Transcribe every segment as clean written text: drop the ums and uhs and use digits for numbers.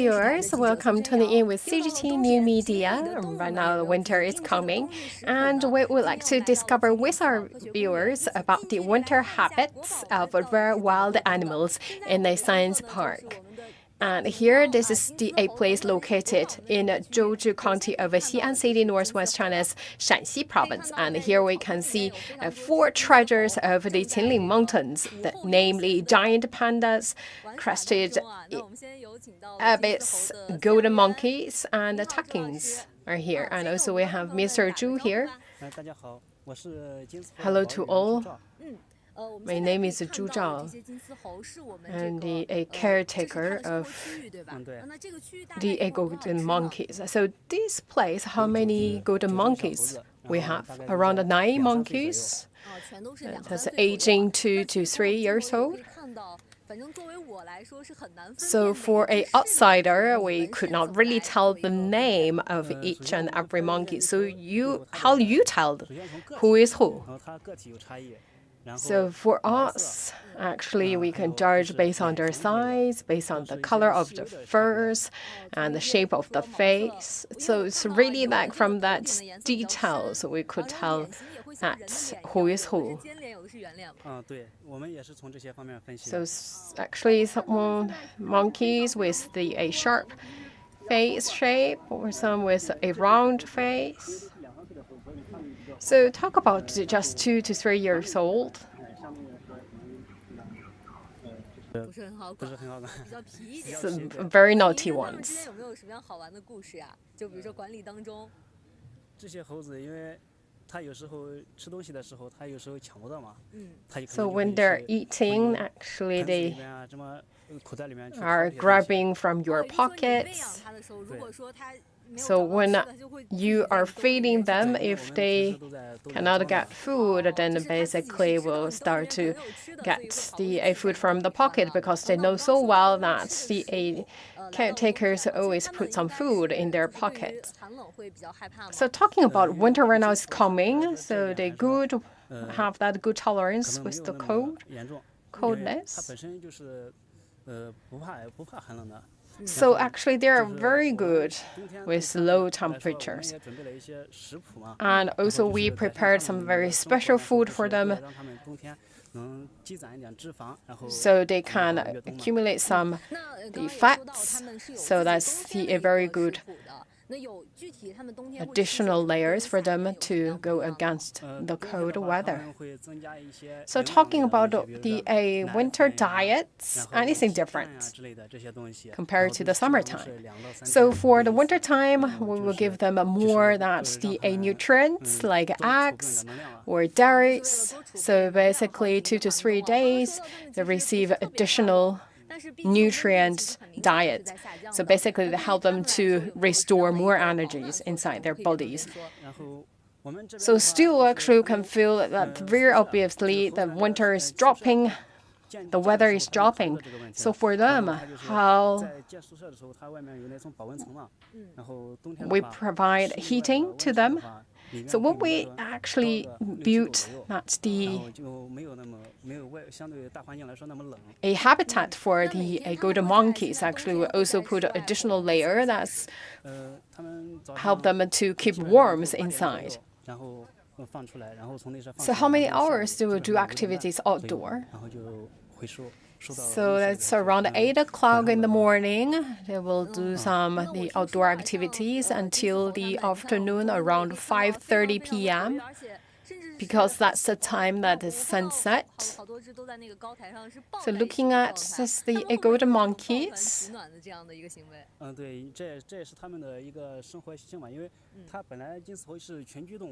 viewers, welcome tuning in with CGTN New Media. Right now, the winter is coming, and we would like to discover with our viewers about the winter habits of rare wild animals in a science park. And here, this is a place located in Zhouzhi County of Xi'an City, northwest China's Shaanxi province. And here we can see 4 treasures of the Qinling Mountains, namely giant pandas, crested ibis, golden monkeys, and takins are here. And also we have Mr. Zhu here. Hello to all. My name is Zhouzhi, and a caretaker of the golden monkeys. So this place, how many golden monkeys we have? Around 9 monkeys. That's aging 2 to 3 years old. So for an outsider, we could not really tell the name of each and every monkey. So how do you tell who is who? So for us, actually, we can judge based on their size, based on the color of the furs, and the shape of the face. So it's really like from that details we could tell that who is who. So actually, some monkeys with a sharp face shape, or some with a round face. So talk about just 2 to 3 years old. Some very naughty ones. So when they're eating, actually they are grabbing from your pockets. So when you are feeding them, if they cannot get food, then basically will start to get the food from the pocket, because they know so well that the caretakers always put some food in their pocket. So talking about winter right now is coming, so they have that good tolerance with the coldness. So actually, they are very good with low temperatures. And also, we prepared some very special food for them, so they can accumulate some the fats. So that's a very good additional layers for them to go against the cold weather. So talking about the winter diets, anything different compared to the summertime. So for the winter time, we will give them more the nutrients like eggs or dairies. So basically 2 to 3 days, they receive additional nutrient diet. So basically they help them to restore more energies inside their bodies. So still actually you can feel that very obviously the winter is dropping, the weather is dropping. So for them, how we provide heating to them. So when we actually built a habitat for the golden monkeys, actually we also put an additional layer that's help them to keep warm inside. So how many hours do we do activities outdoor? So that's around 8 o'clock in the morning. They will do the outdoor activities until the afternoon around 5:30 p.m. because that's the time that the sun sets. So looking at the golden monkeys.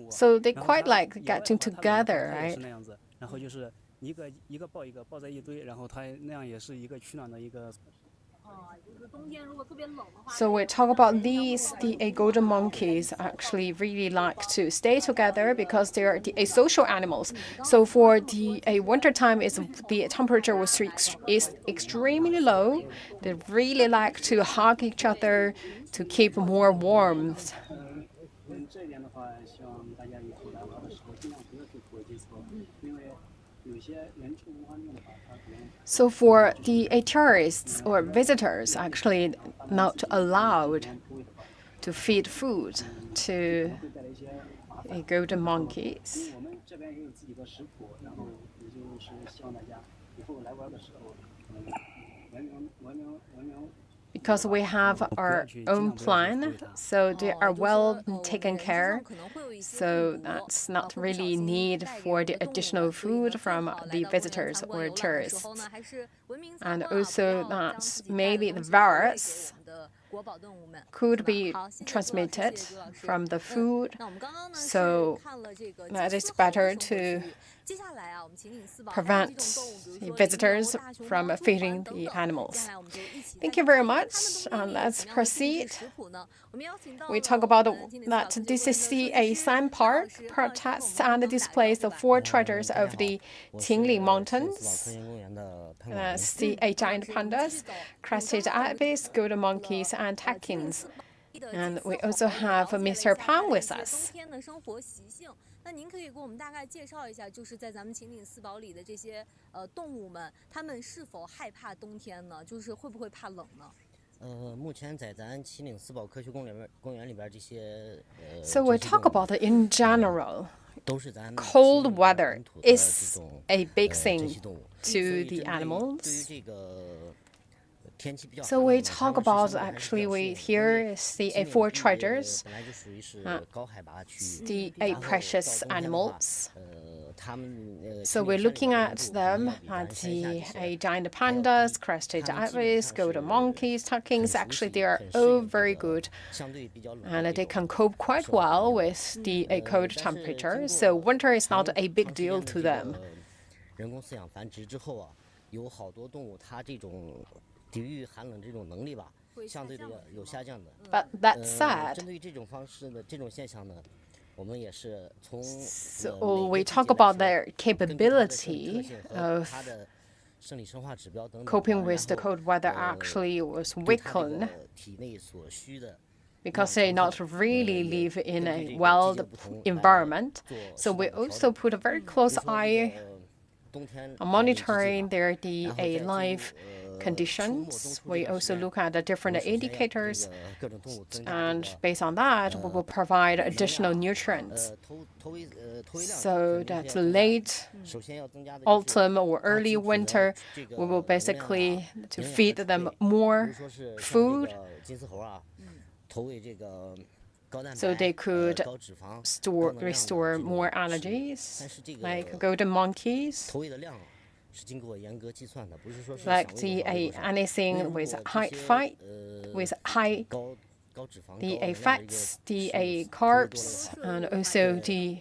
So they quite like getting together, right? So we talk about the golden monkeys actually really like to stay together because they are the social animals. So for the winter time, the temperature is extremely low. They really like to hug each other to keep more warmth. So for the tourists or visitors, actually not allowed to feed food to golden monkeys. Because we have our own plan, so they are well taken care. So that's not really need for the additional food from the visitors or tourists. And also that maybe the virus could be transmitted from the food. So that it's better to prevent the visitors from feeding the animals. Thank you very much. Let's proceed. We talk about that this is Xi'an Science Park protests and displays the 4 treasures of the Qinling Mountains. Xi'an giant pandas, crested ibis, golden monkeys, and takins. And we also have Mr. Pan with us. 那您可以给我们大概介绍一下，就是在咱们秦岭四宝里的这些动物们，它们是否害怕冬天呢？就是会不会怕冷呢？目前在咱秦岭四宝科学公园里边这些So we talk about it in general. Cold weather is a big thing to the animals. So we talk about actually we here see 4 treasures, the 8 precious animals. So we're looking at them at the giant pandas, crested ibis, golden monkeys, takins. Actually, they are all very good, and they can cope quite well with the cold temperature. So winter is not a big deal to them. But that said, so we talk about their capability of coping with the cold weather actually was weakened because they not really live in a wild environment. So we also put a very close eye on monitoring their life conditions. We also look at the different indicators, and based on that, we will provide additional nutrients. So that late autumn or early winter, we will basically to feed them more food, so they could restore more energies, like golden monkeys. Like anything with high the fats, the carbs, and also the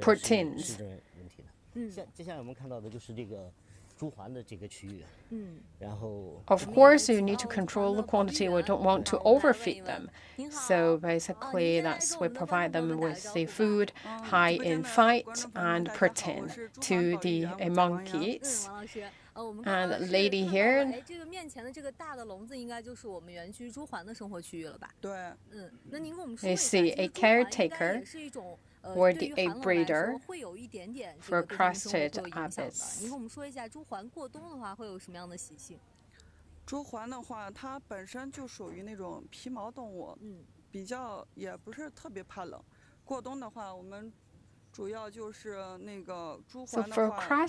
proteins. Of course, you need to control the quantity. We don't want to overfeed them. So basically, we provide them with the food high in fat and protein to the monkeys. And the lady here. 这个面前的这个大的笼子应该就是我们园区朱鹮的生活区域了吧？对，那您跟我们说一下， a caretaker or the breeder for crested ibis. 您跟我们说一下朱鹮过冬的话会有什么样的习性？朱鹮的话，它本身就属于那种皮毛动物，比较也不是特别怕冷。过冬的话，我们 主要就是那个朱鹮的话，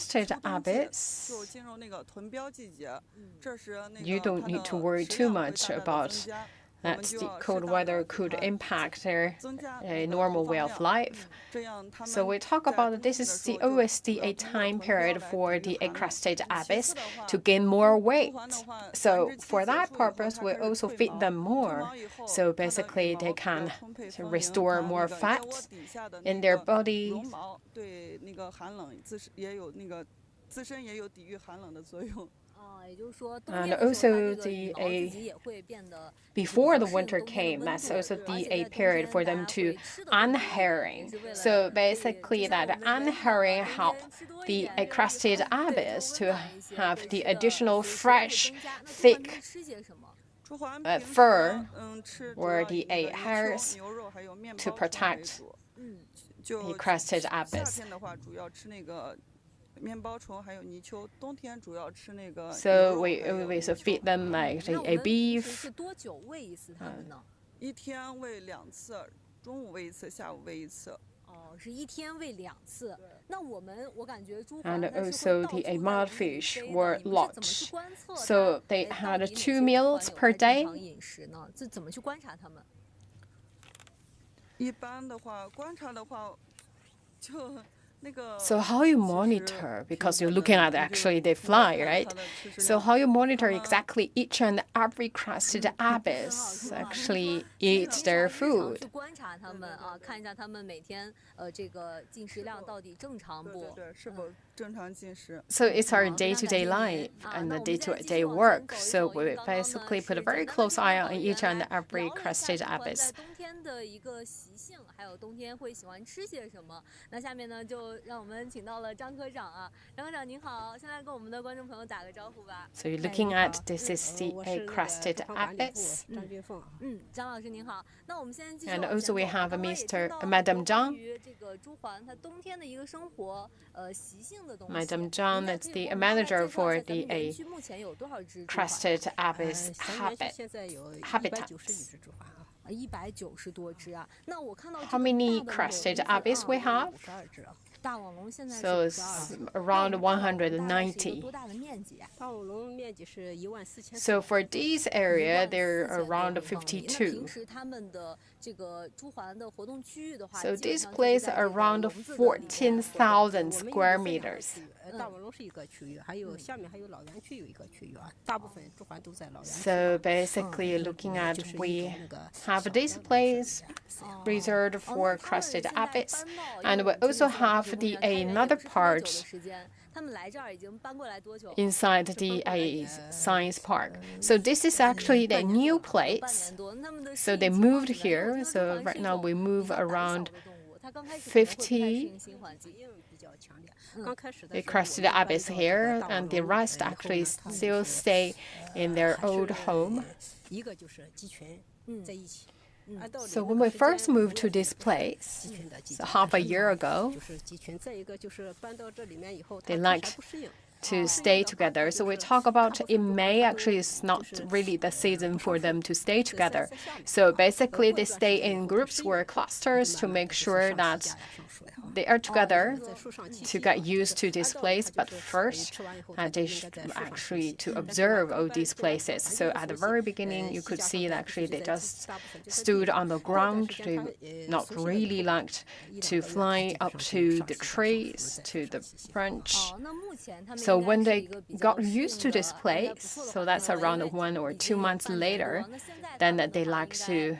就进入那个囤膘季节，这时那个 You don't need to worry too much about that the cold weather could impact their normal way of life. So we talk about this is always a time period for the crested ibis to gain more weight. So for that purpose, we also feed them more. So basically, they can restore more fat in their body. 对那个寒冷自身也有抵御寒冷的作用。 And also before the winter came, that's also the period for them to unherring. So basically that unherring help the crested ibis to have the additional fresh, thick fur or the hairs to protect the crested ibis. 面包虫还有泥鳅，冬天主要吃那个。So we always feed them like a beef. 是多久喂一次它们呢？一天喂2次，中午喂一次，下午喂一次。哦，是一天喂2次。那我感觉猪 And 环 also the mudfish were lodged. So they had 2 meals per day. 饮食呢？这怎么去观察它们？一般的话，观察的话，就。So how you monitor, because you're looking at actually they fly, right? So how you monitor exactly each and every crested ibis actually eat their food. 去观察它们啊，看一下它们每天这个进食量到底正常不？对，是否正常进食。So it's our day-to-day life and the day-to-day work. So we basically put a very close eye on each and every crested ibis. 冬天的一个习性，还有冬天会喜欢吃些什么？那下面呢，就让我们请到了张科长啊，张科长您好，现在跟我们的观众朋友打个招呼吧。So you're looking at this is a crested ibis. 张老师您好，那我们现在继续。And also we have Madam Zhang. 这个朱鹮它冬天的一个生活习性的东西。Madam Zhang, that's the manager for the crested ibis habitat. 190多只啊！那我看到 How many crested ibis we have? 大网笼现在 So it's around 190. 多大的面积啊？大网笼面积是14000。So for this area, they're around 52. 平时他们的这个朱鹮的活动区域的话 So this place around 14,000 square meters. 大网笼是一个区域，还有下面还有老园区有一个区域啊，大部分朱鹮都在老园区。So basically, looking at we have this place reserved for crested ibis, and we also have the another part inside the science park. So this is actually the new place. So they moved here. So right now we move around 50 the crested ibis here, and the rest actually still stay in their old home. So when we first moved to this place, so half a year ago, they liked to stay together. So we talk about in May, actually it's not really the season for them to stay together. So basically they stay in groups or clusters to make sure that they are together to get used to this place, but first they should actually to observe all these places. So at the very beginning, you could see that actually they just stood on the ground. They not really liked to fly up to the trees, to the branch. So when they got used to this place, so that's around 1 or 2 months later, then they like to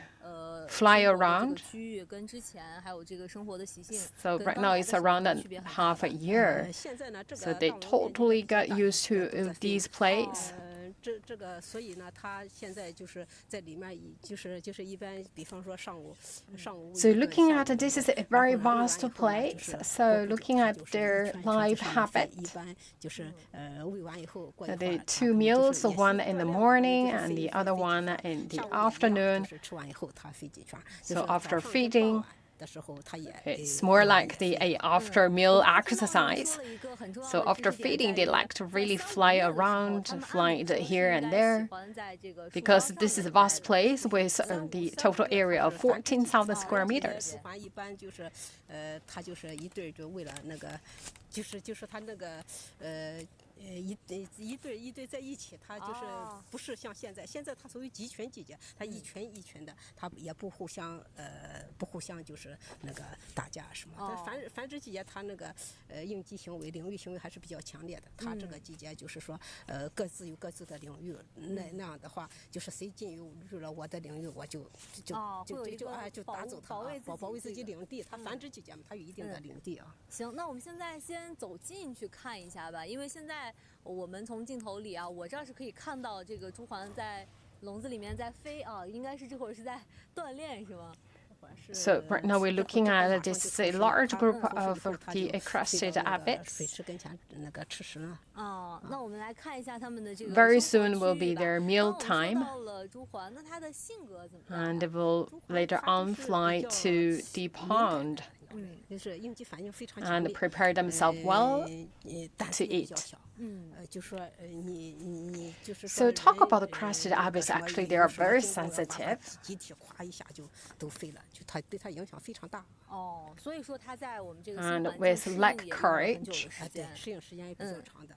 fly around. So right now it's around half a year. So they totally got used to these places. 这个，所以呢，他现在就是在里面，就是一般，比方说上午。So looking at this is a very vast place. So looking at their life habit. 一般就是喂完以后， the 2 meals, one in the morning and the other one in the afternoon. 吃完以后，他飞几圈。So after feeding, it's more like the after meal exercise. So after feeding, they like to really fly around, fly here and there, because this is a vast place with the total area of 14,000 square meters. 一般就是，他就是一对就为了那个，就是他那个一对在一起，它就是不是像现在，现在它属于集群季节，它一群一群的，它也不互相就是那个打架什么。但繁殖季节它那个应激行为、领域行为还是比较强烈的。它这个季节就是说各自有各自的领域，那样的话就是谁进入了我的领域，我就打走它，保卫自己领地。它繁殖季节嘛，它有一定的领地啊。行，那我们现在先走近去看一下吧，因为现在我们从镜头里啊，我这儿是可以看到这个朱鹮在笼子里面在飞啊，应该是这会儿是在锻炼是吗？ So right now we're looking at this a large group of the crested ibis. Very soon will be their meal time, and they will later on fly to the pond 就是应激反应非常强 and 烈， prepare themselves well 胆 to 子也比较 eat. 小，就说你就是说 So talk 人 about the crested 那个 ibis. 什么 Actually, 有 they are 时候 very 经过了把它 sensitive. 集体咵一下就都飞了，就它对它影响非常大。哦，所以说它在我们这个 And 新环境 with 适应 lack 也用了很久 courage 的时对，间。适应时间也比较长的。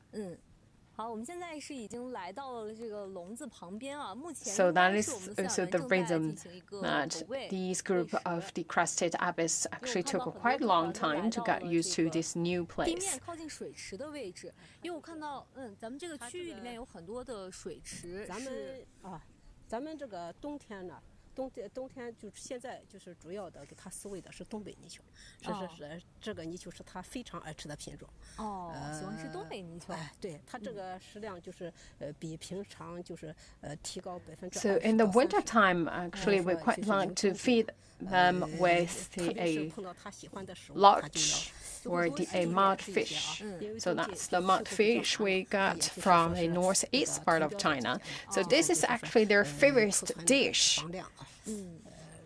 好，我们现在是已经来到了这个笼子旁边啊。目前 So 应该 that 是 is 我们的饲 also 养员 the 正在 reason 进行一个 that 投喂 these 喂 group 食。 of the crested ibis 因为 actually 我看到 took 很 quite a 多 long 猪团都 time 来 to 到 get 了 used 这 to 个 this new 地 place. 面靠近水池的位置，因为我看到咱们这个区域里面有很多的水池。咱们这个冬天呢，冬天就是现在就是主要的给它饲喂的是东北泥鳅，是这个泥鳅是它非常爱吃的品种。喜欢吃东北泥鳅。对，它这个食量就是比平常就是提高20%。So in the winter time, actually, we quite like to feed them with 特别是 the 碰到它喜欢的食物，它就 larch 要 or the mudfish. So that's the mudfish we get from the northeast part of China. So this is actually their favorite dish. 房量啊，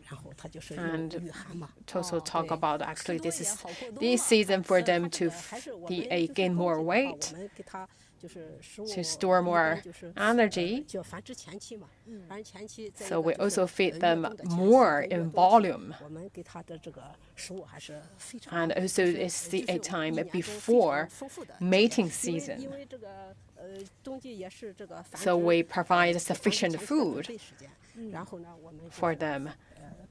然后它就是And 御寒嘛。 to also talk about actually 吃多 this 一点 is 好过冬 the 嘛。 season for 它 them 这 to 个还是我 the 们就是 gain 冬 more 季的话 weight, 我们给它就是食物 to store 一 more 般就是 energy. 就繁殖前期嘛，繁殖前期。 So we 再一个就是 also feed 越 them 冬的前夕 more 和越 in 冬期 volume. 我们给它的这个食物还是非常 And also 就是 it's the 就是 a time 一年中非常 before 丰富的 mating 季节 season. 因为这个冬季也是这个繁 So 殖 we provide 繁殖 sufficient 前期的准 food 备时间，然后呢，我们就 for 是 them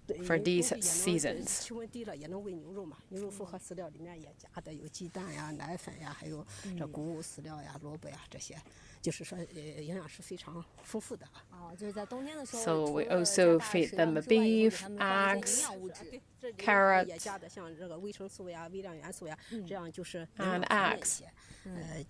对 for 因为 these 冬季也能 seasons. 气温低了也能喂牛肉嘛，牛肉复合饲料里面也加的有鸡蛋呀、奶粉呀，还有这谷物饲料呀、萝卜呀这些，就是说营养是非常丰富的啊。就是在冬天的时候 So 除 we 了 also 加大 feed 食量 them 之外也会给 beef, 它们放一些 eggs, 营养物质。对，这里面 carrots 也加的像这个维生素呀、微量元素呀，这样就是营 and 养全面一 eggs 些。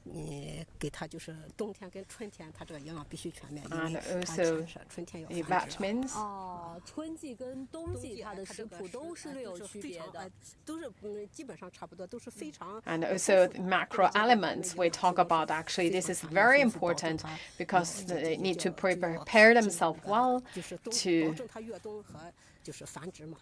你给它就是冬天跟春天，它这个营养必须全面，因 And 为它 also 春天要 the 繁殖啊。 vitamins. 春季跟冬季它的食谱都是略有区别的。都是基本上差不多，都是非常。 And also the macro elements we talk about, actually, this is very important because they need to prepare themselves well 就是保 to 证它越冬和就是繁殖嘛。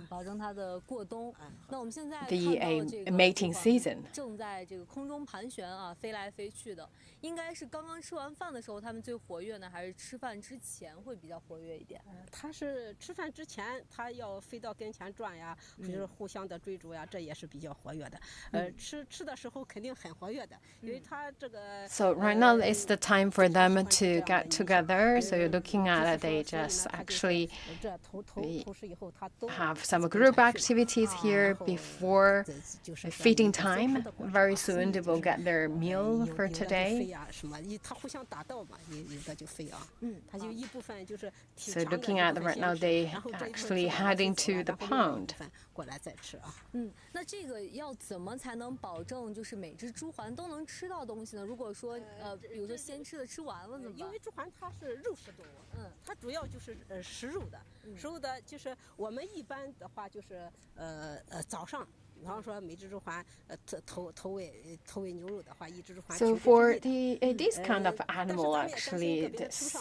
保证它的过冬。那我们现在看 the 到这个 mating 猪 season. 正在这个空中盘旋啊，飞来飞去的。应该是刚刚吃完饭的时候，它们最活跃呢，还是吃饭之前会比较活跃一点？它是吃饭之前，它要飞到跟前转呀，就是互相的追逐呀，这也是比较活跃的。吃的时候肯定很活跃的，因为它这个。 So right now is the time for them to get together. So you're looking at it, they just actually 这投食以后，它都 have some group activities here before 就是 feeding time. Very soon they will get their meal for 有的就飞 today. 呀什么，它互相打斗嘛，有的就飞啊。它就一部分就是挺 So 强的 looking 一 at 部 them 分 right now, 先 they 吃然后这一部分 actually 吃完 heading 飞 to 起来 the 然后另外一 pond. 部分过来再吃啊。那这个要怎么才能保证就是每只猪环都能吃到东西呢？如果说比如说先吃的吃完了怎么办？因为猪环它是肉食动物，它主要就是食肉的，食肉的就是我们一般的话就是早上。比方说，每只猪环投喂牛肉的话，一只猪环。 So for the this kind of animal, actually, this,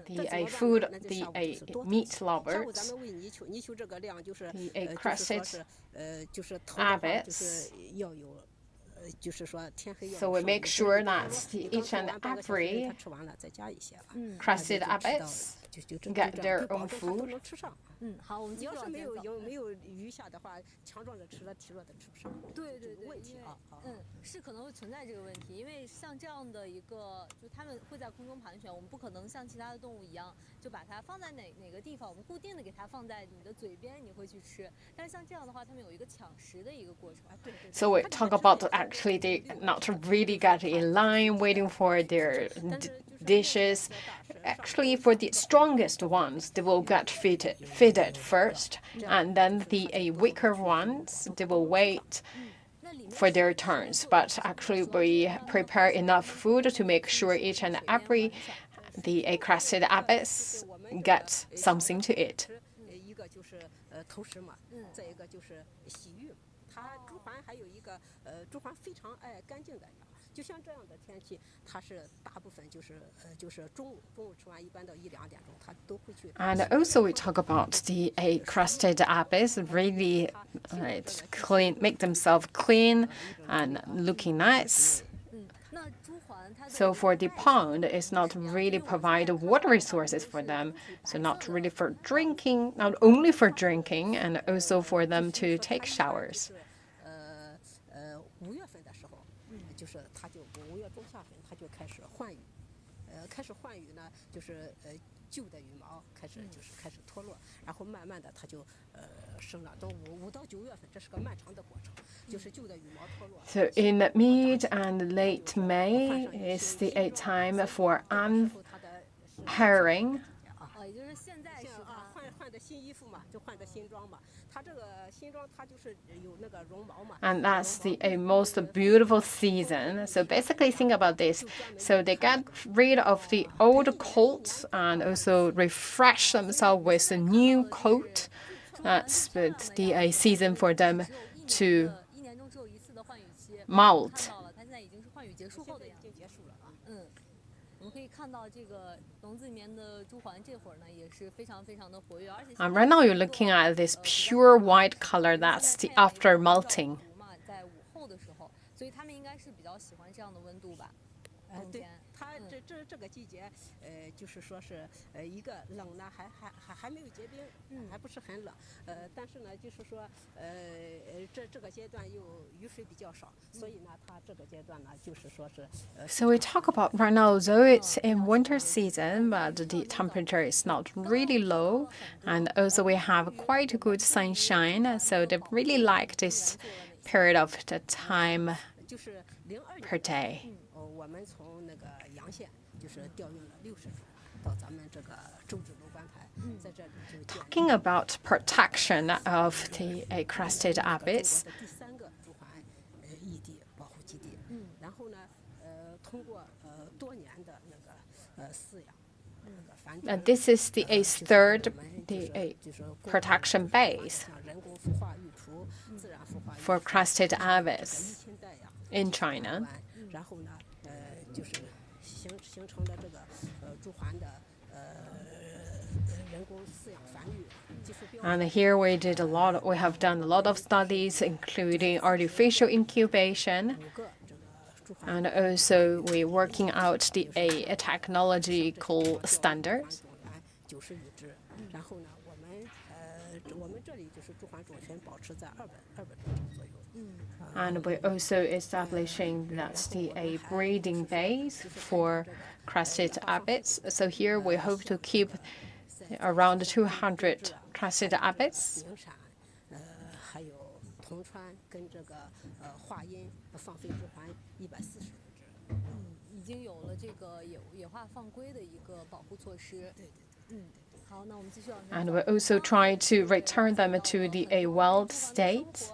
the food, the meat 上午咱 lovers, 们喂泥鳅，泥鳅这个量就是 the 就是说 crested 是就是头的话就 ibis. 是要有。就是说天黑要 So we 上 make 午 sure 就是 that 说你 each 刚 and 吃完半个小时 every 它吃完了再加一些了。 crested 就知道 ibis 就 get their 保 own 证它都 food. 能吃上。好，我们你要是没继续往前走。没有余下的话，强壮的吃了，体弱的吃不上。对这个问因为题啊。是可能会存在这个问题，因为像这样的一个，就它们会在空中盘旋，我们不可能像其他的动物一样，就把它放在哪个地方，我们固定的给它放在你的嘴边，你会去吃。但是像这样的话，它们有一个抢食的一个过程。So we talk about actually they not really get in line waiting for their dishes. Actually, for the strongest ones, they will get feeded first, and then the weaker ones, they will wait for their turns. But actually, we prepare enough food to make sure each and every the crested ibis gets something to eat. 一个就是投食嘛，再一个就是洗浴。它猪环还有一个猪环非常爱干净的呀。就像这样的天气，它是大部分就是中午吃完，一般到1、2点钟，它都会去。 And also we talk about the crested ibis. Really make themselves clean and looking nice. So for the pond, it's not really provide water resources for them. So not really for drinking, not only for drinking, and also for them to take showers. 5月份的时候，就是它就5月中下旬它就开始换羽，开始换羽呢，就是旧的羽毛开始脱落，然后慢慢的它就生了。到5到9月份，这是个漫长的过程，就是旧的羽毛脱落。So in mid and late May is the time for unpairing. 也就是现在是换的新衣服嘛，就换的新装嘛。它这个新装它就是有那个绒毛嘛。And that's the most beautiful season. So basically think about this. So they get rid of the old coats and also refresh themselves with a new coat. That's the season for them to molt. 我们可以看到这个笼子里面的朱鹮这会儿呢也是非常非常的活跃，而且 Right now you're looking at this pure white color. That's the after molting. 在午后的时候，所以他们应该是比较喜欢这样的温度吧。对，它这个季节，就是说是一个冷呢，还没有结冰，还不是很冷，但是呢，就是说，这个阶段又雨水比较少，所以呢，它这个阶段呢，就是说是。So we talk about right now, though it's in winter season, but the temperature is not really low, and also we have quite good sunshine, so they really like this period of the time per day. 我们从那个洋县就是调运了60只到咱们这个周芷楼观台，在这里就 Talking about protection of the crested ibis. 第3个朱鹮异地保护基地，然后呢，通过多年的那个饲养，那个繁殖。And this is the third protection base 人工孵化育雏，自然孵化 for crested ibis in China. 然后呢，就是形成了这个朱鹮的人工饲养繁育技术标准。 And here we have done a lot of studies, including artificial incubation, and also we're working out the technological standards. 90羽只，然后呢，我们这里就是朱鹮种群保持在200多只左右。 And we're also establishing that's the breeding base for crested ibis. So here we hope to keep around 200 crested ibis. 名产，还有铜川跟这个华阴放飞朱鹮140只。已经有了这个野化放归的一个保护措施。对。好，那我们继续往下。 And we're also trying to return them to the wild state.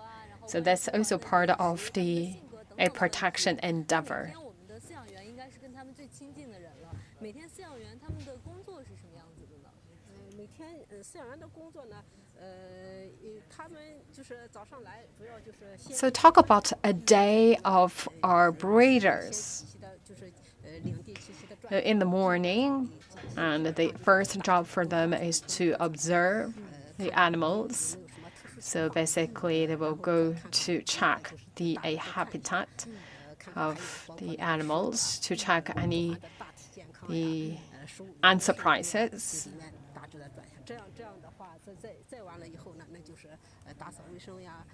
So that's also part of the protection endeavor. 我们的饲养员应该是跟他们最亲近的人了。每天饲养员他们的工作是什么样子的呢？每天饲养员的工作呢，他们就是早上来，主要就是先。 So talk about a day of our breeders. 就是领地栖息的转。 In the morning, and the first job for them is to observe the animals. So basically, they will go to check the habitat of the animals, to check any the enterprises. 再完了以后呢，那就是打扫卫生呀。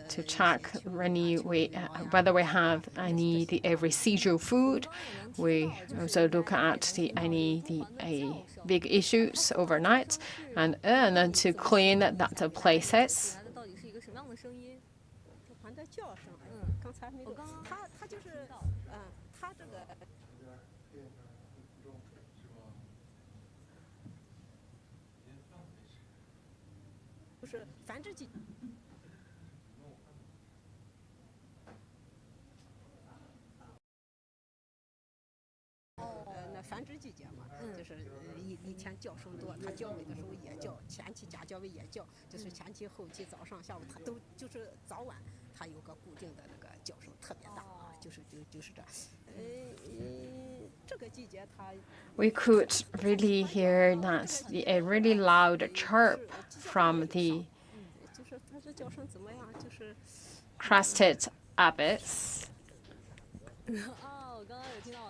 To check whether we have any residual food. We also look at any big issues overnight, and then to clean that places. 到底是一个什么样的声音？朱鹮的叫声，刚才那个，它就是，它这个。 就是繁殖季。那繁殖季节嘛，就是一天叫声多，它交尾的时候也叫，前期假交尾也叫，就是前期后期早上下午它都就是早晚它有个固定的那个叫声特别大啊，就是这，这个季节它。 We could really hear that a really loud chirp from the crested ibis.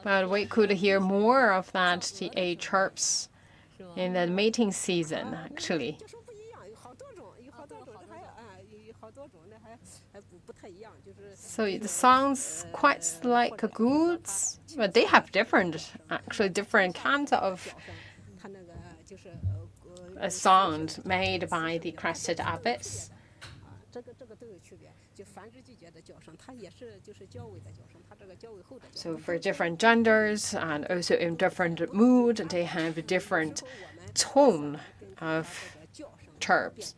But we could hear more of that the chirps in the mating season, actually. So it sounds quite like goods, but they have different kinds of sound made by the crested ibis. So for different genders and also in different mood, they have a different tone of chirps.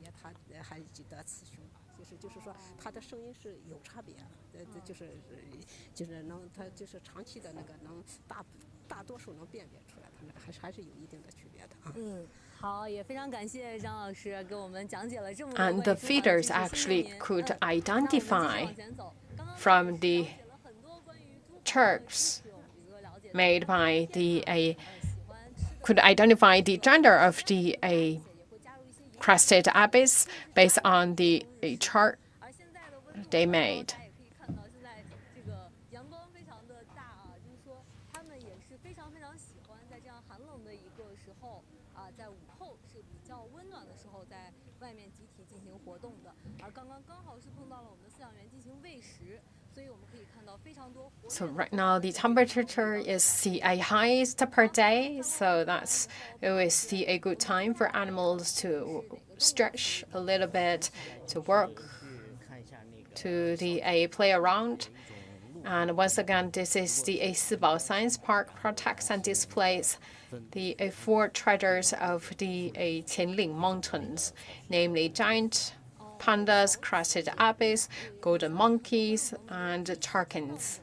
And the feeders actually could identify from the chirps made by could identify the gender of the crested ibis based on the chart they made. So right now the temperature is the highest per day, so that's always a good time for animals to stretch a little bit, to work, to play around. And once again, this is the Sibao Science Park protects and displays the 4 treasures of the Qinling Mountains, namely giant pandas, crested ibis, golden monkeys, and takins.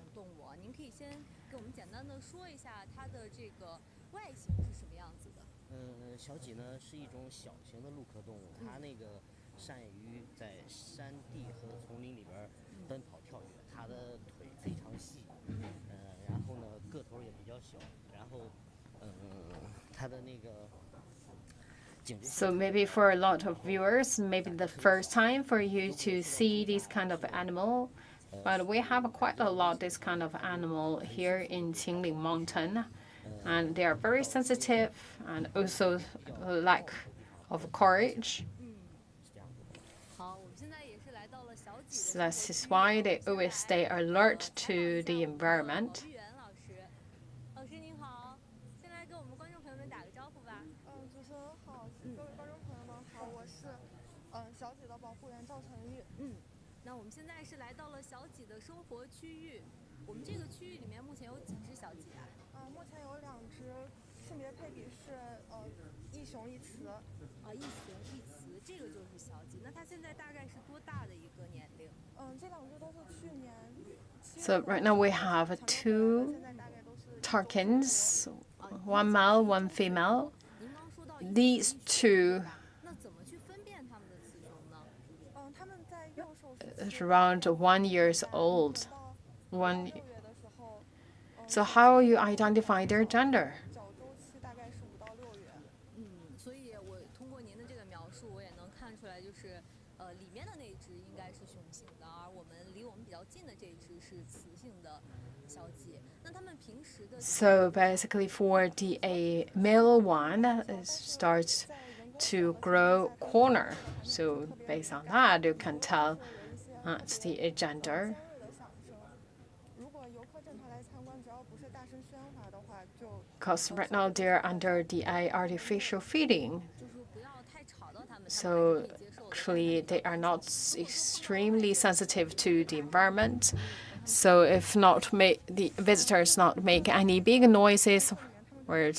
So maybe for a lot of viewers, maybe the first time for you to see this kind of animal. But we have quite a lot of this kind of animal here in Qinling Mountain. And they are very sensitive and also lack of courage. So that is why they always stay alert to the environment. So right now we have 2 takins, 1 male, 1 female. These 2 is around 1 year old. So how you identify their gender? So basically for the male one, it starts to grow corner. So based on that, you can tell it's the gender. Because right now they're under the artificial feeding. So actually they are not extremely sensitive to the environment. So if not the visitors not make any big noises or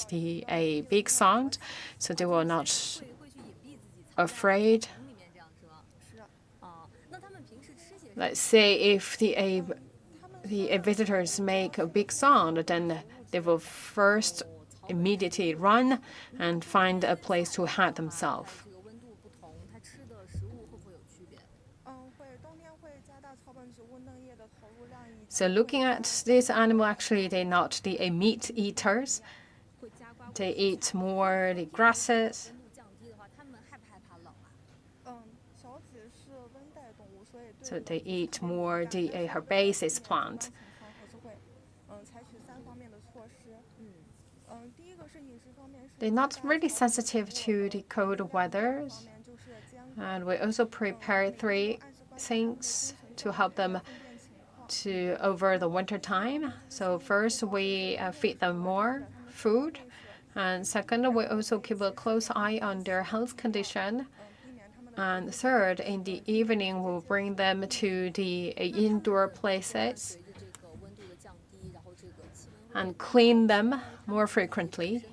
a big sound, so they will not afraid. Let's say if the visitors make a big sound, then they will first immediately run and find a place to hide themselves. So looking at this animal, actually, they're not the meat eaters. They eat more the grasses. So they eat more the herbaceous plant. They're not really sensitive to the cold weather. And we also prepare 3 things to help them to over the winter time. So first, we feed them more food. And second, we also keep a close eye on their health condition. And third, in the evening, we'll bring them to the indoor places and clean them more frequently.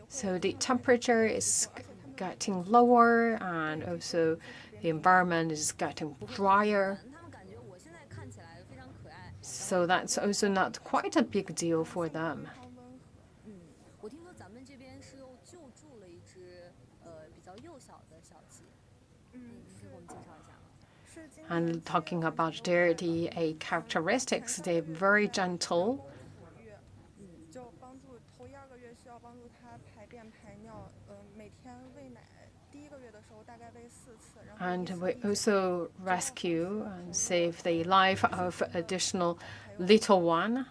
So the temperature is getting lower, and also the environment is getting drier. So that's also not quite a big deal for them. And talking about their characteristics, they're very gentle. And we also rescue and save the life of additional little one.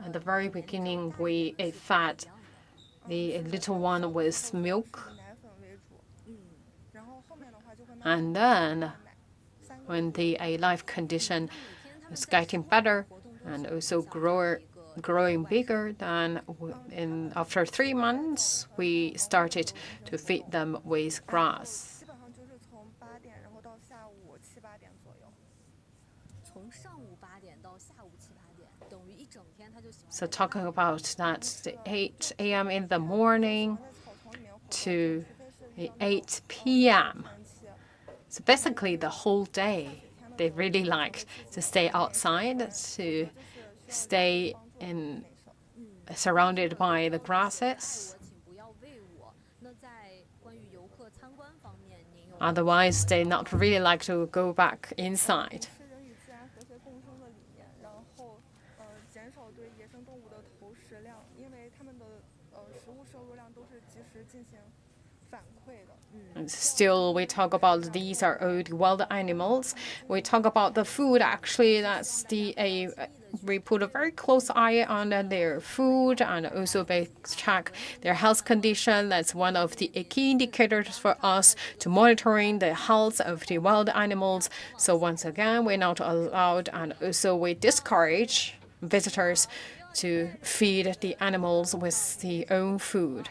At the very beginning, we fed the little one with milk. And then, when the life condition is getting better and also growing bigger, then after 3 months, we started to feed them with grass. So talking about that, the 8 a.m. in the morning to 8 p.m. So basically the whole day, they really like to stay outside, to stay surrounded by the grasses. Otherwise, they not really like to go back inside. And still, we talk about these are old wild animals. We talk about the food. Actually, that's we put a very close eye on their food, and also we check their health condition. That's one of the key indicators for us to monitoring the health of the wild animals. So once again, we're not allowed, and also we discourage visitors to feed the animals with their own food.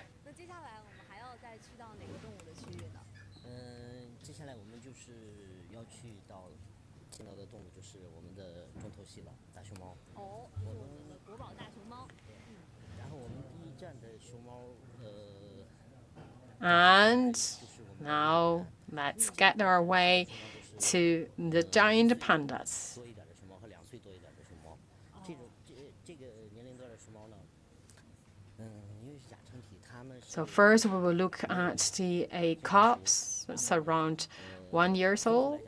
And now let's get our way to the giant pandas. So first we will look at the cubs. It's around 1 year old.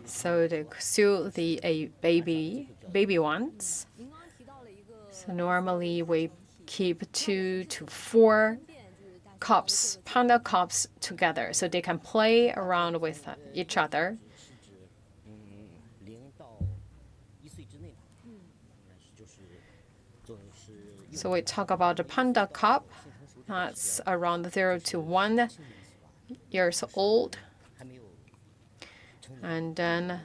So they're still the baby ones. So normally we keep 2 to 4 cubs, panda cubs together, so they can play around with each other. So we talk about the panda cub. That's around 0 to 1 years old. And then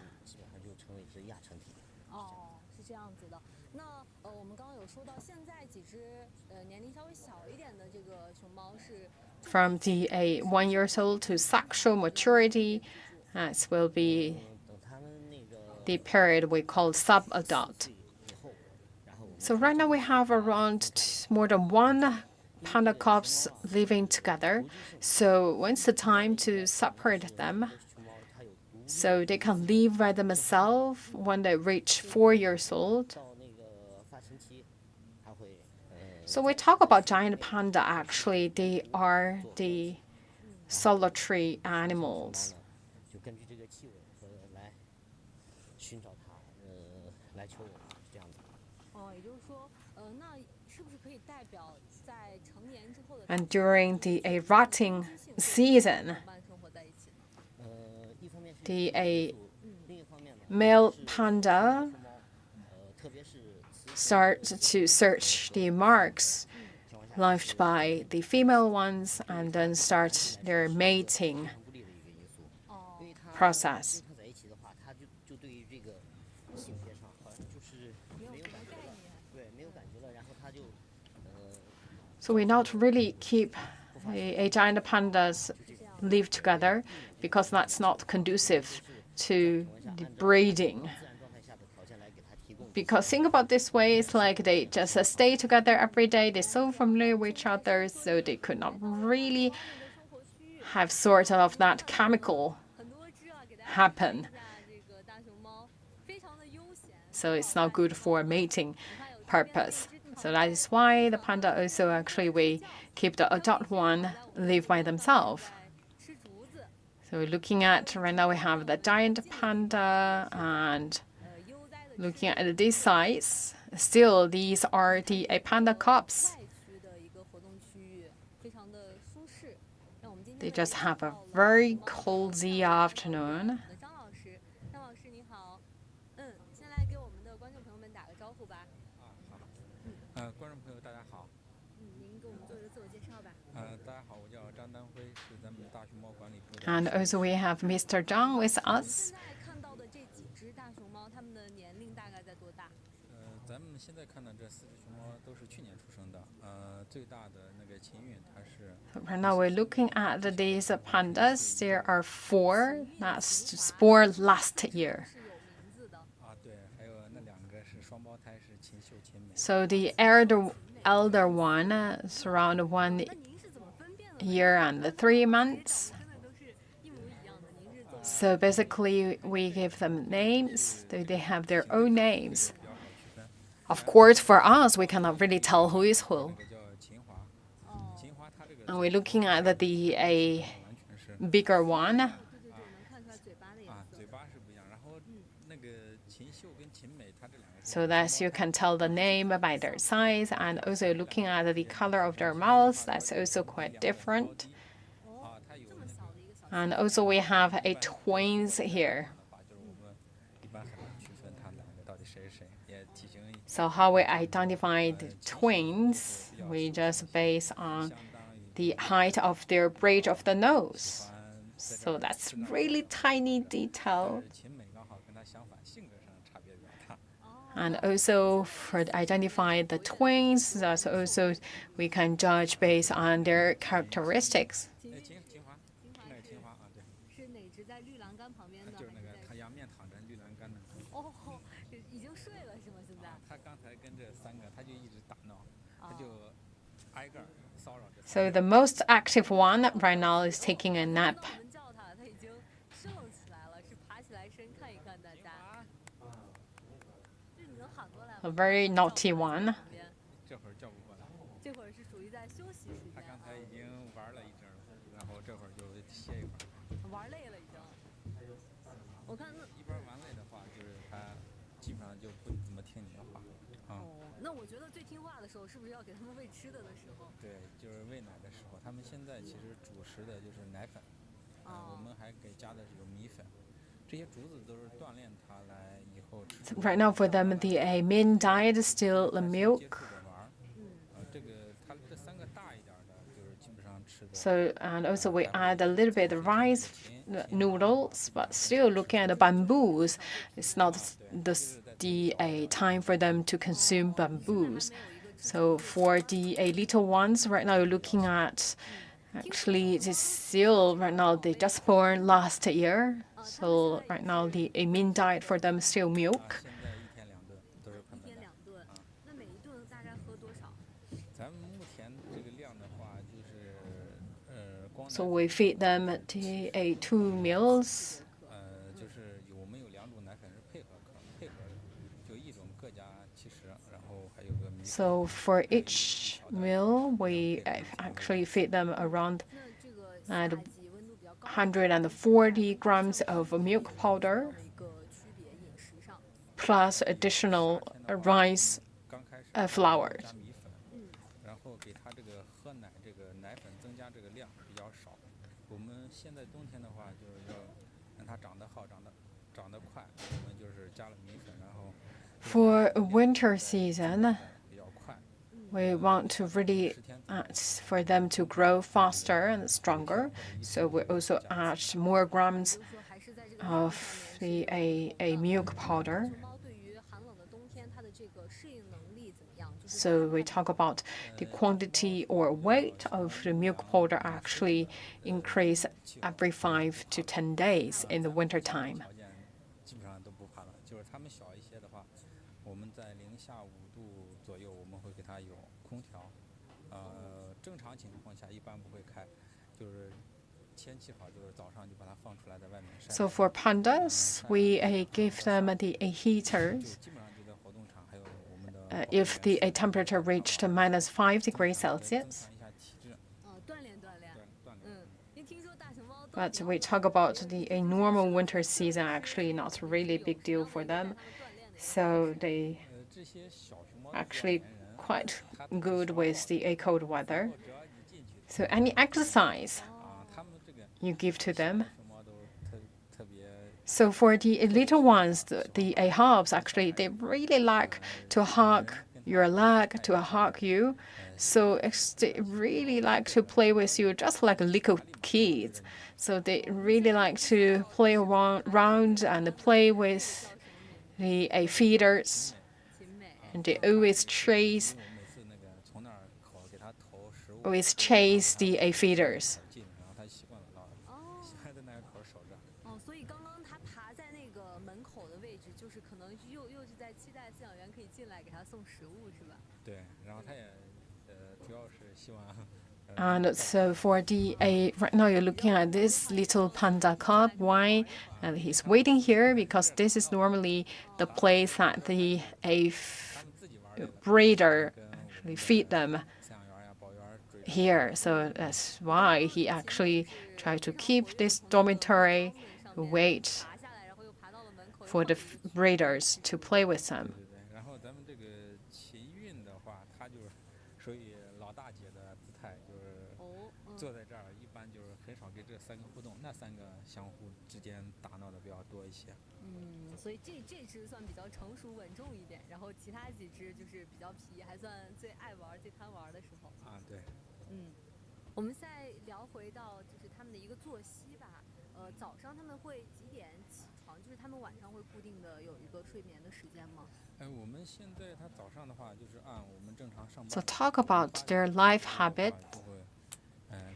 from the 1 year old to sexual maturity, that will be the period we call sub-adult. So right now we have around more than 1 panda cubs living together. So when's the time to separate them? So they can live by themselves when they reach 4 years old. So we talk about giant panda. Actually, they are the solitary animals. 就根据这个气味和来寻找它，来求偶，是这样子。也就是说，那是不是可以代表在成年之后的 And during the rutting season, 生活在一起呢？一方面是 the 另一方面呢 male panda 特别是 starts to search the marks left by the female ones and then start their mating 不利的一个因素，因为它 process. 跟它在一起的话，它就对于这个性别上好像就是没有感觉了，对，没有感觉了，然后它就So we not really keep a giant pandas live together because that's not conducive to the breeding. 自然状态下的条件来给它提供。Because think about this way, it's like they just stay together every day. They're so familiar with each other, so they could not really have sort of that chemical 很多只啊，给大家 happen. 看一下这个大熊猫，非常的悠闲。 So it's not good for mating purpose. So that is why the panda also actually we keep the adult one live by themselves. 在吃竹子， So we're looking at right now we have the giant panda and 悠哉的 looking at this size. Still, these are the panda cubs. 外区的一个活动区域，非常的舒适。那我们今 They 天 just have a very cozy afternoon. 张老师，张老师你好，先来给我们的观众朋友们打个招呼吧。观众朋友大家好。您给我们做一个自我介绍吧。大家好，我叫张丹辉，是咱们大熊猫管理部的。 And also we have Mr. Zhang with 现 us. 在看到的这几只大熊猫，它们的年龄大概在多大？咱们现在看到这4只熊猫都是去年出生的。最大的那个秦韵，它是 Right now we're looking at these pandas. There are 4 that's born last year. 是有名字的。对，还有那2个是双胞胎，是秦秀、秦美。 So the elder one is around 1那您是怎么分辨的？ year and 3 months. 真的都是一模一样的。您是怎么？ So basically we give them names. They have their own names. 比较好区分。 Of course, for us, we cannot really tell who is who. 那个叫秦华，秦华它这个 And we're looking at the 完全是 bigger one. 对，能看出来嘴巴的颜色。嘴巴是不一样。然后那个秦秀跟秦美，它这2个是 So that you can tell the name by their size, and also looking at the color of their mouths, that's also quite different. 它有这么小的一个小 And also we have a twins here. 话，就是我们一般很难区分它们2个到底谁是谁，也体型 So how we identify the twins, we just base on 相当于 the height of their bridge of the nose. So that's really tiny detail. 秦美刚好跟它相反，性格上差别比较大。 And also for identify the twins, that's also we can judge based on their characteristics. 秦华，那个秦华啊，对，是哪只在绿栏杆旁边的？就是那个还是在它仰面躺着绿栏杆的。哦，已经睡了是吗？现在？它刚才跟这3个，它就一直打闹，它就挨个儿骚扰这3个。 So the most active one right now is taking a nap. 我们叫它，它已经升起来了，是爬起来身看一看大家。这你能喊过来吗？ A very naughty one. 这会儿叫不过来，这会儿是属于在休息时间，它刚才已经玩了一阵儿了，然后这会儿就歇一会儿。玩累了已经。我看那一般玩累的话，就是它基本上就不怎么听你的话。那我觉得最听话的时候，是不是要给他们喂吃的时候？对，就是喂奶的时候，他们现在其实主食的就是奶粉，我们还给加的是有米粉，这些竹子都是锻炼它来以后吃。 Right now for them, the main diet is still the 接 milk. 触着玩儿。这个它这3个大一点儿的，就是基本上吃的。 So and also we add a little bit of rice noodles, but still looking at the bamboos, it's not the time for them to consume bamboos. So for the little ones, right now you're looking at actually it's still right now they just born last year. So right now the main diet for them is still milk. 现在1天2顿都是喷的奶。 2顿，那每一顿大概喝多少？咱们目前这个量的话，就是光 So we feed them 2 meals. 就是我们有2种奶粉是配合的，就一种各加70，然后还有个米粉。 So for each meal, we actually feed them around 那这个夏季温度比较高140 grams of milk powder, 一个区别饮食上。 plus additional rice 刚开始 flour. 加米粉，然后给它这个喝奶这个奶粉增加这个量比较少。我们现在冬天的话，就是要让它长得好，长得快，我们就是加了米粉，然后 For winter season, 比较快。 we want to really for them to grow faster and stronger. So we also add more grams 说还是在这个 of the a milk powder. 熊猫对于寒冷的冬天，它的这个适应能力怎么样？就是 So we talk about the quantity or weight of the milk powder actually increase every 5 to 10 days in the winter time. 条件基本上都不怕冷，就是它们小一些的话，我们在零下5度左右，我们会给它有空调。正常情况下一般不会开，就是天气好，就是早上就把它放出来在外面晒。 So for pandas, we give them the heaters 基本上就在活动场，还有我们的 if the temperature reached -5 degrees Celsius. 一下体质，锻炼锻炼。锻炼。因为听说大熊猫都 But we talk about the a normal winter season, actually not really big deal for them. So they 这些小熊猫 actually quite good with the cold weather. So any exercise 它们这个 you give to them. 熊猫都特别 So for the little ones, the cubs actually they really like to hug your leg, to hug you. So they really like to play with you, just like little kids. So they really like to play around and play with the feeders, 亲美。 and they always chase 我每次那个从那儿口给它投食物 always chase the feeders. 近，然后它习惯了喜欢在那个口守着。哦，所以刚刚它爬在那个门口的位置，就是可能又是在期待饲养员可以进来给它送食物，是吧？对，然后它也主要是希望 And so for the right now you're looking at this little panda cub. Why? And he's waiting here because this is normally the place that the breeder actually feed them 饲养员呀、保员追 here. So that's why he actually tried to keep this dormitory, wait 爬下来，然后又爬到了门口。 for the breeders to play with them. 对对，然后咱们这个奇运的话，它就是属于老大姐的姿态，就是哦，坐在这儿，一般就是很少跟这3个互动，那3个相互之间打闹的比较多一些。所以这只算比较成熟稳重一点，然后其他几只就是比较皮，还算最爱玩、最贪玩的时候。啊，对。我们再聊回到就是他们的一个作息吧。早上他们会几点起床？就是他们晚上会固定的有一个睡眠的时间吗？我们现在它早上的话，就是按我们正常上班。 So talk about their life habit. 就会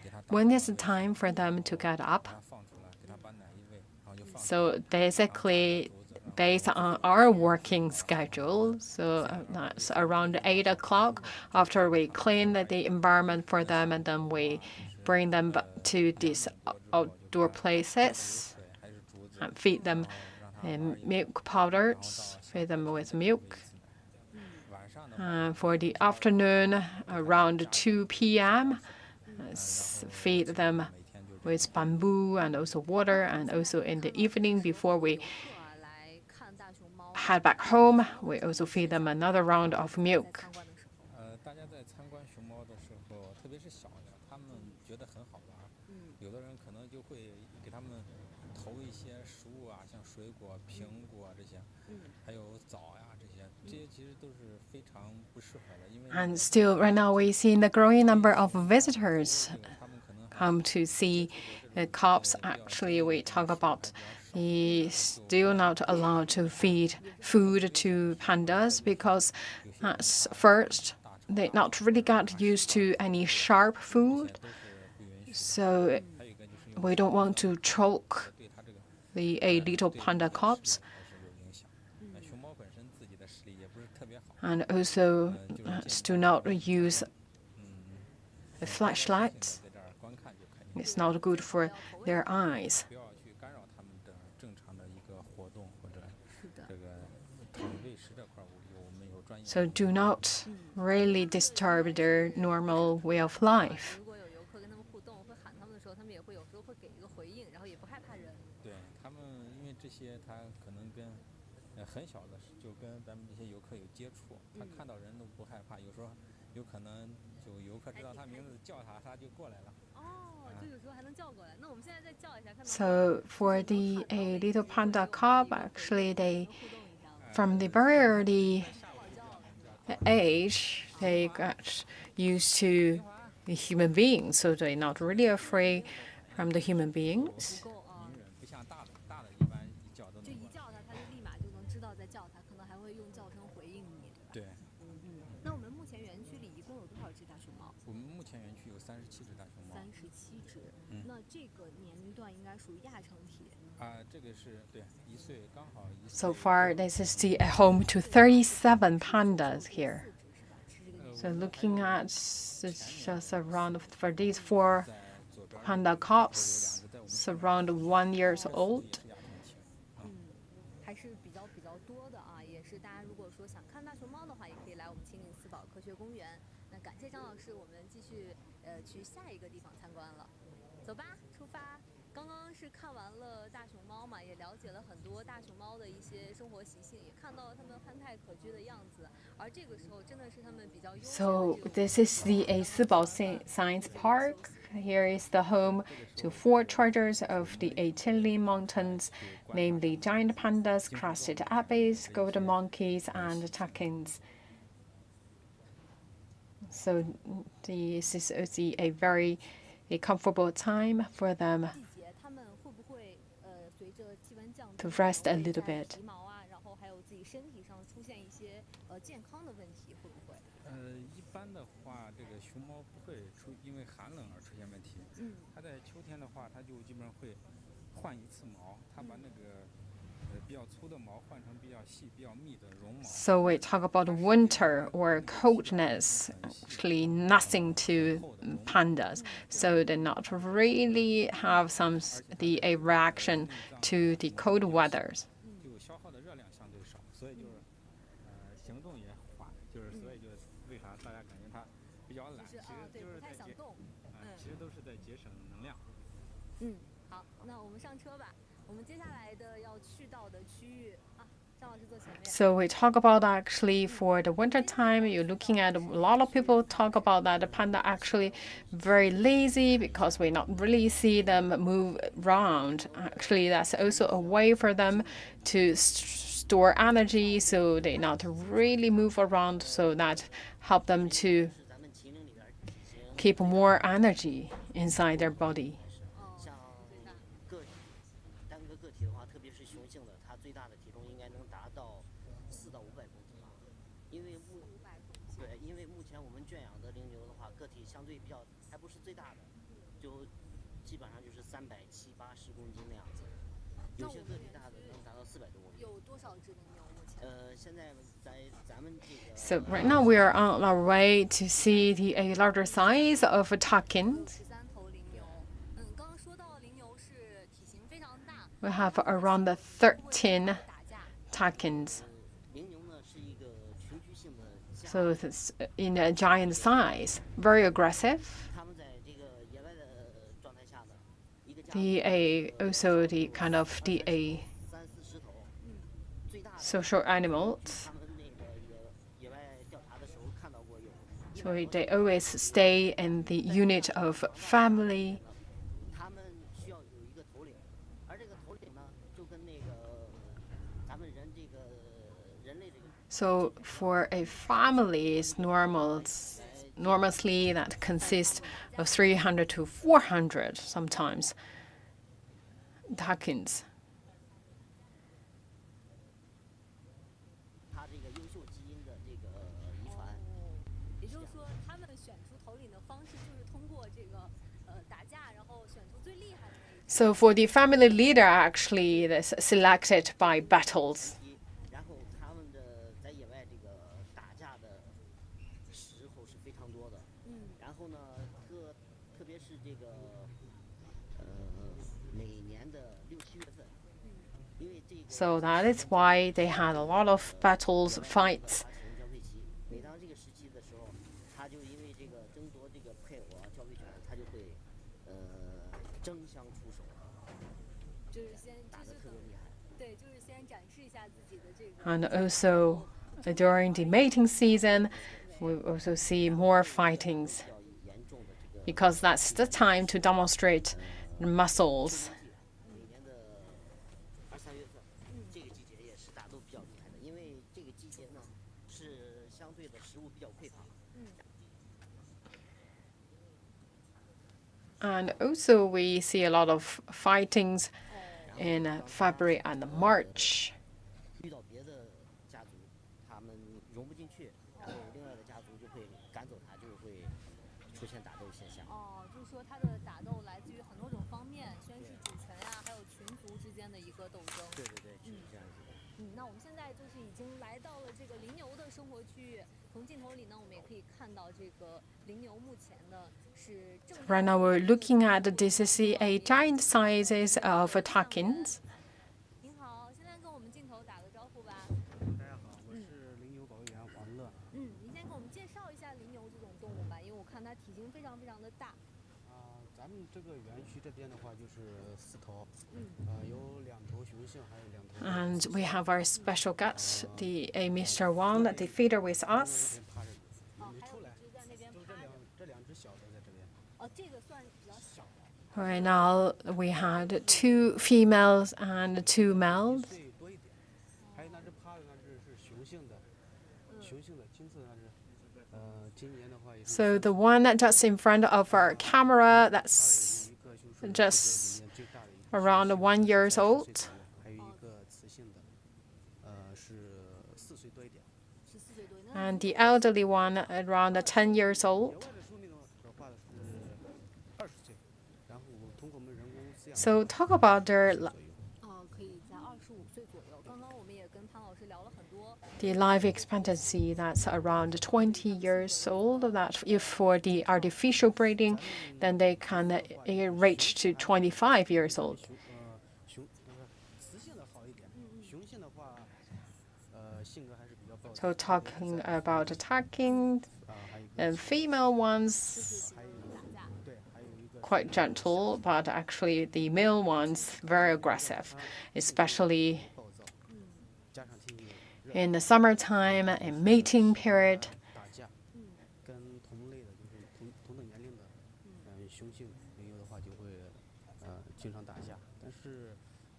给它 When is the time for them to get up? 把它放出来，给它搬奶一喂，然后就放。 So basically, based on our working schedule, so that's around 8 o'clock. After we clean the environment for them, and then we bring them to these outdoor places and feed them milk powders, feed them with milk. For the afternoon, around 2 p.m., feed them with bamboo and also water, and also in the evening before we 来看大熊猫 head back home, we also feed them another round of milk. 参观的时候。大家在参观熊猫的时候，特别是小的，他们觉得很好玩。有的人可能就会给他们投一些食物啊，像水果、苹果这些，还有枣呀这些其实都是非常不适合的，因为 And still, right now, we see the growing number of visitors 他们可能 come to see the cubs. Actually, we talk about still not allowed to feed food to pandas because first, they not really got used to any sharp food. So we don't want to choke the little panda cubs. 熊猫本身自己的视力也不是特别好。 And also do not use a flashlight. 在这儿观看就可以， It's not good for their eyes. 不要去干扰他们的正常的一个活动或者这个喂食这块我们有专业。 So do not really disturb their normal way of life. 如果有游客跟他们互动，会喊他们的时候，他们也会有时候会给一个回应，为这些它可能跟很小的就跟咱们这些游客有接触，他看到人都不害怕，有时候有可能就游客知道他名字叫他就过来了。就有时候还能叫过来。那我们现在再叫一下，看能不能 So for the little panda cub, actually they from the very early age they got used to the human beings, so they're not really afraid from the human beings. 不够啊，隐忍不像大的一般一叫都能过来。就一叫它，它就立马就能知道在叫它，可能还会用叫声回应你。对，那我们目前园区里一共有多少只大熊猫我们目前园区有37只大熊猫。 ？37只。那这个年龄段应该属于亚成体。这个是对1岁刚好1岁。So far, this is the home to 37 pandas here. So looking at just around for these 4 panda cubs, it's around 1 year old. 还是比较多的啊，也是大家如果说想看大熊猫的话，也可以来我们秦岭四宝科学公园。那感谢张老师，我们继续去下一个地方参观了，走吧，出发。刚刚是看完了大熊猫嘛，也了解了很多大熊猫的一些生活习性，也看到了它们欢态可掬的样子。而这个时候真的是它们比较悠闲的 So 这种 this is the Sibao Science Park. Here is the home to 4 treasures of the Qinling Mountains, namely giant pandas, crested ibis, golden monkeys, and takins. So this is also a very comfortable time for them 季节，它们会不会随着气温降低 to rest a 会 little 在 bit. 皮毛啊，然后还有自己身体上出现一些健康的问题，会不会？一般的话，这个熊猫不会因为寒冷而出现问题。它在秋天的话，它就基本上会换一次毛，它把那个比较粗的毛换成比较细、比较密的绒毛。 So we talk about winter or coldness, actually nothing to pandas. So they not really have a reaction to the cold weathers. 就消耗的热量相对少，所以就是行动也缓，就是所以就为啥大家感觉它比较懒，其实就是不太想动。其实都是在节省能量。好，那我们上车吧。我们接下来的要去到的区域啊，张老师坐前面。 So we talk about actually for the winter time, you're looking at a lot of people talk about that the panda actually very lazy because we not really see them move around. Actually, that's also a way for them to store energy, so they not really move around, so that help them to 是咱们秦岭里边体型 keep more energy inside their body. 像个体单个个体的话，特别是雄性的，它最大的体重应该能达到4到500公斤。因为目前我们圈养的羚牛的话，个体相对比较还不是最大的，就基本上就是370、80公斤那样子。有些个体大的能达到400多公斤。有多少只羚牛目前？现在在咱们这个 So right now we are on our way to see a larger size of takins. 13头羚牛。刚刚说到羚牛是体型非常大。 We have around 13打架。 takins. 羚牛呢是一个群居性的家， So it's in a giant size, very aggressive. 它们在这个野外的状态下呢，一个家 Also the kind of the 30-40头，最大的 social animals. 他们那个野外调查的时候看到过有 So they always stay in the unit of family. 他们需要有一个头领，而这个头领呢，就跟那个咱们人这个人类这个 So for a family, it's normalcy that consists of 300 to 400 sometimes takins. 它这个优秀基因的这个遗传。也就是说，他们选出头领的方式就是通过这个打架，然后选出最厉害的那一只。 So for the family leader, actually, that's selected by battles. 然后他们的在野外这个打架的时候是非常多的。然后呢，特别是这个每年的6、7月份，因为这个 So that is why they had a lot of battles, fights. 发起人交配期，每当这个时期的时候，他就因为这个争夺这个配偶啊交配权，他就会争相出手，就是先打得特别厉害。And also during the mating season, we also see more fightings because that's the time to demonstrate the muscles. 每年的2、3月份，这个季节也是打斗比较厉害的，因为这个季节呢是相对的食物比较匮乏。And also we see a lot of fightings in February and March. 遇到别的家族，他们融不进去，然后另外的家族就会赶走他，就会出现打斗现象。就是说它的打斗来自于很多种方面，宣示主权呀，还有群族之间的一个斗争。对，就是这样子的。那我们现在就是已经来到了这个羚牛的生活区域。从镜头里呢，我们也可以看到这个羚牛目前呢是正。Right now we're looking at this is a giant sizes of takins. 您好，现在跟我们镜头打个招呼吧。大家好，我是羚牛保卫员王乐。您先给我们介绍一下羚牛这种动物吧，因为我看它体型非常非常的大。咱们这个园区这边的话就是4头，有2头雄性，还有2头。And we have our special guest, the Mr. Wang, the feeder with us. 这2只小的在这边。这个算比较小的。Right now we had 2 females and 2 males. 对，多一点。还有那只趴的那只是雄性的，金色那只，今年的话也是。So the one just in front of our camera, that's just around 1 year old. 还有一个雌性的，是4岁多一点。And the elderly one around 10 years old. So talk about their the life expectancy that's around 20 years old. That if for the artificial breeding, then they can reach to 25 years old. So talking about attacking, and female ones quite gentle, but actually the male ones very aggressive, especially in the summertime and mating period.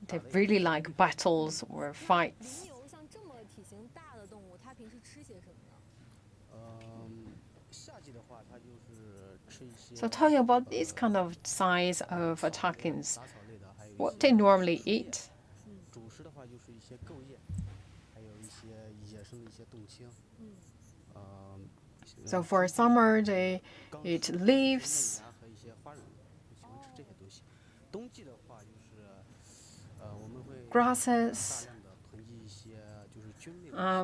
They really like battles or fights. So talking about this kind of size of takins, what they normally eat. So for summer, they eat leaves. Grasses.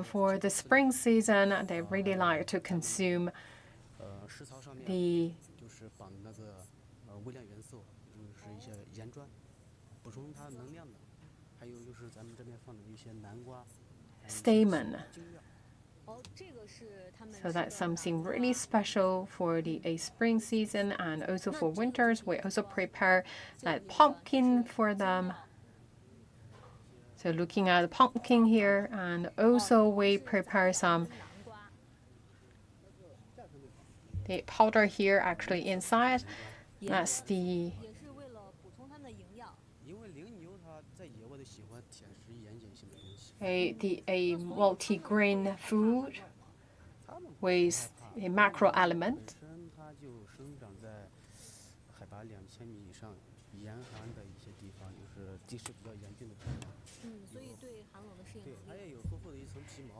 For the spring season, they really like to consume the stamen. So that's something really special for the spring season, and also for winters. We also prepare like pumpkin for them. So looking at the pumpkin here, and also we prepare some the powder here actually inside. That's the a multi-grain food with a macro element.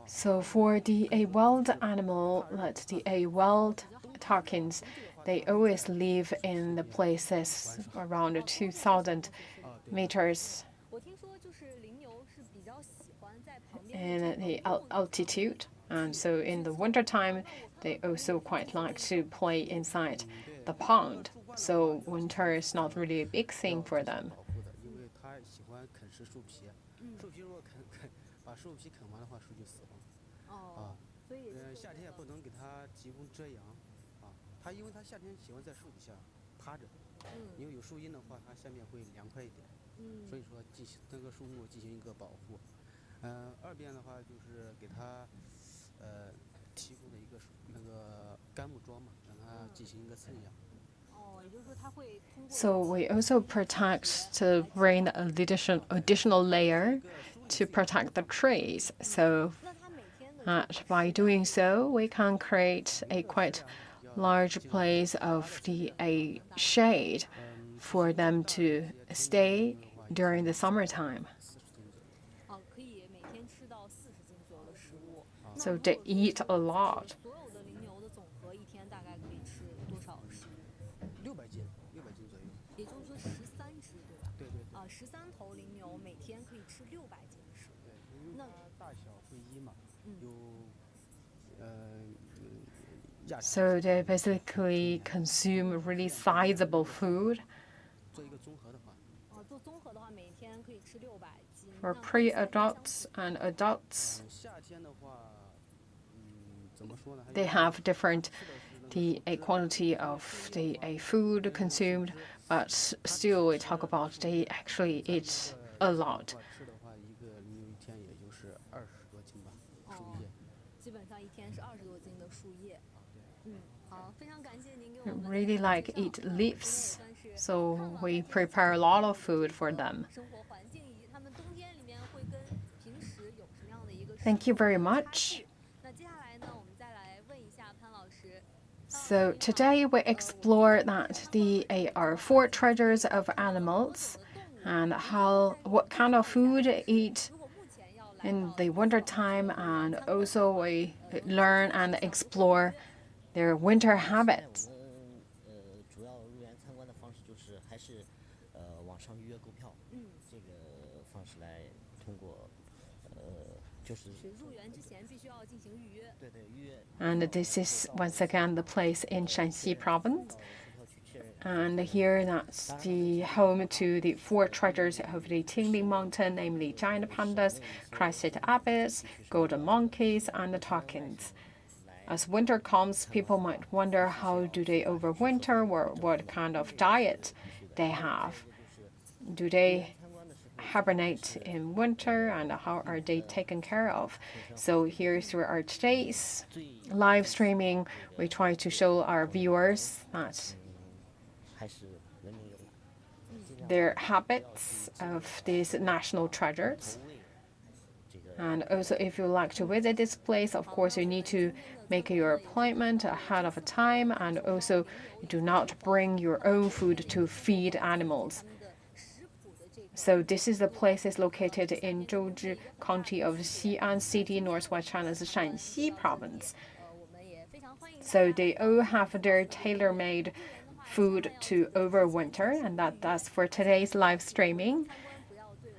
So for the wild animal, like the wild takins, they always live in the places around 2,000 meters in the altitude. And so in the wintertime, they also quite like to play inside the pond. So winter is not really a big thing for them. 二边的话就是给它提供的一个那个干木桩嘛，让它进行一个饲养。So we also protect to bring an additional layer to protect the trees. So by doing so, we can create a quite large place of a shade for them to stay during the summertime. So they eat a lot. 600斤左右。也就是说13只对吧？对对。13头羚牛每天可以吃600斤的食物。对，因为它大小不一嘛，有So they basically consume really sizable food. 做一个综合的话。做综合的话，每天可以吃600斤。For pre-adults and adults, 夏天的话，怎么说呢？ they have different a quantity of a food consumed, but still we talk about they actually eat a lot. 吃的话，一个羚牛一天也就是20多斤吧，树叶。基本上一天是20多斤的树叶。好，非常感谢您给我们。Really like eat leaves, so we prepare a lot of food for them. 生活环境以及它们冬天里面会跟平时有什么样的一个 Thank you very much. 那接下来呢，我们再来问一下潘老师。So today we explore that are 4 treasures of animals and what kind of food they eat in the winter time, and also we learn and explore their winter habits. 主要入园参观的方式就是还是网上预约购票，这个方式来通过就是入园之前必须要进行预约。对预约。And this is once again the place in Shaanxi province. And here that's the home to the 4 treasures of the Qinling Mountain, namely giant pandas, crested ibis, golden monkeys, and the takins. As winter comes, people might wonder how do they overwinter or what kind of diet they have. Do they hibernate in winter and how are they taken care of? So here through our today's live streaming, we try to show our viewers that their habits of these national treasures. And also, if you like to visit this place, of course, you need to make your appointment ahead of time, and also do not bring your own food to feed animals. So this is the place is located in Zhouzhi County of Xi'an City, northwest China's Shaanxi province. So they all have their tailor-made food to overwinter, and that's for today's live streaming.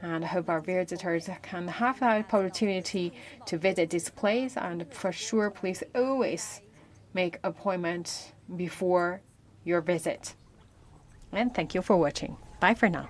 And I hope our visitors can have the opportunity to visit this place. And for sure, please always make appointment before your visit. And thank you for watching. Bye for now.